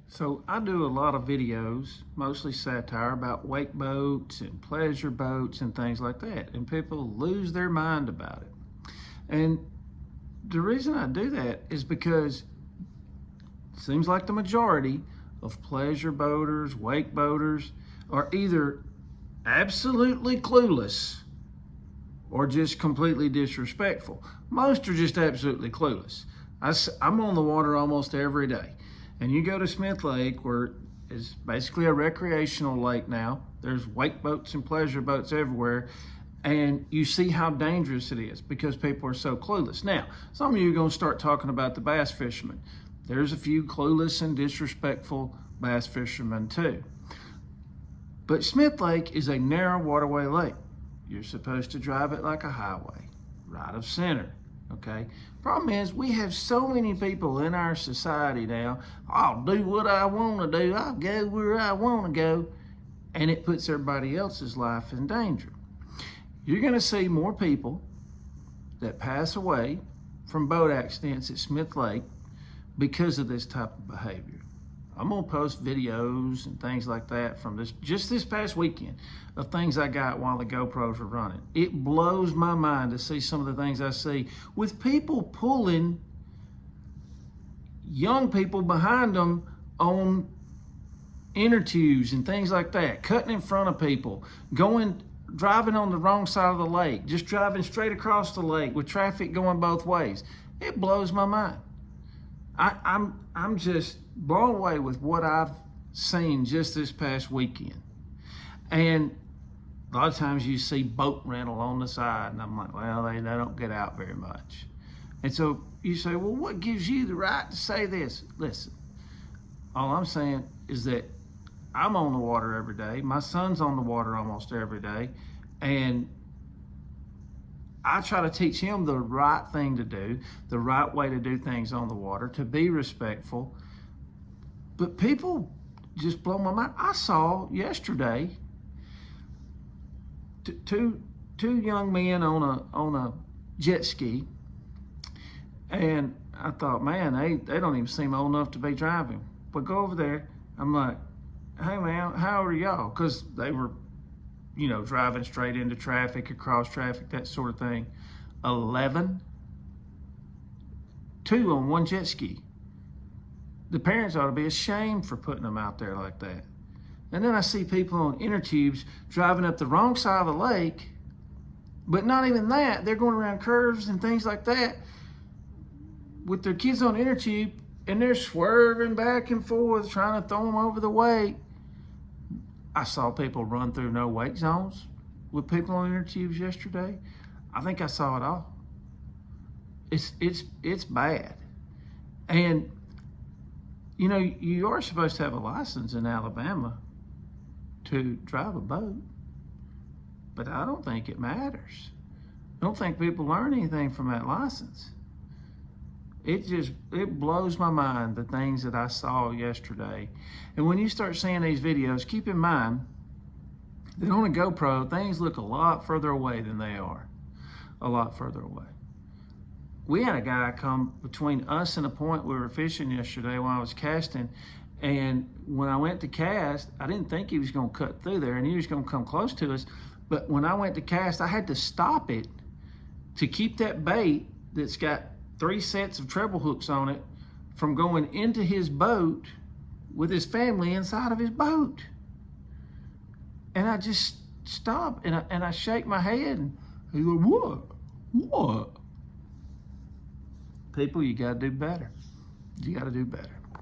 So I do a lot of videos, mostly satire, about wake boats and pleasure boats and things like that. And people lose their mind about it. And the reason I do that is because it seems like the majority of pleasure boaters, wake boaters are either absolutely clueless or just completely disrespectful. Most are just absolutely clueless. I'm on the water almost every day. And you go to Smith Lake, where it's basically a recreational lake now. There's wake boats and pleasure boats everywhere. And you see how dangerous it is because people are so clueless. Now, some of you are going to start talking about the bass fishermen. There's a few clueless and disrespectful bass fishermen too. But Smith Lake is a narrow waterway lake. You're supposed to drive it like a highway, right of center, okay? Problem is, we have so many people in our society now, I'll do what I want to do, I'll go where I want to go, and it puts everybody else's life in danger. You're gonna see more people that pass away from boat accidents at Smith Lake because of this type of behavior. I'm gonna post videos and things like that from just this past weekend of things I got while the GoPros were running. It blows my mind to see some of the things I see with people pulling young people behind them on inner tubes and things like that, cutting in front of people, driving on the wrong side of the lake, just driving straight across the lake with traffic going both ways. It blows my mind. I'm just blown away with what I've seen just this past weekend. And a lot of times you see boat rental on the side, and I'm like, well, they don't get out very much. And so you say, well, what gives you the right to say this? Listen, all I'm saying is that I'm on the water every day. My son's on the water almost every day. And I try to teach him the right thing to do, the right way to do things on the water, to be respectful. But people just blow my mind. I saw yesterday two young men on a jet ski, and I thought, man, they don't even seem old enough to be driving. But go over there, I'm like, hey man, how old are y'all? Because they were, driving straight into traffic, across traffic, that sort of thing. 11, 2 on one jet ski. The parents ought to be ashamed for putting them out there like that. And then I see people on inner tubes driving up the wrong side of the lake, but not even that. They're going around curves and things like that with their kids on inner tube, and they're swerving back and forth, trying to throw them over the wake. I saw people run through no wake zones with people on inner tubes yesterday. I think I saw it all. It's bad. And you are supposed to have a license in Alabama to drive a boat, but I don't think it matters. I don't think people learn anything from that license. It blows my mind, the things that I saw yesterday. And when you start seeing these videos, keep in mind that on a GoPro, things look a lot further away than they are. A lot further away. We had a guy come between us and a point we were fishing yesterday while I was casting. And when I went to cast, I didn't think he was going to cut through there and he was going to come close to us. But when I went to cast, I had to stop it to keep that bait that's got 3 sets of treble hooks on it from going into his boat with his family inside of his boat. And I just stop and I shake my head and he's like, what? People, you gotta do better. You gotta do better.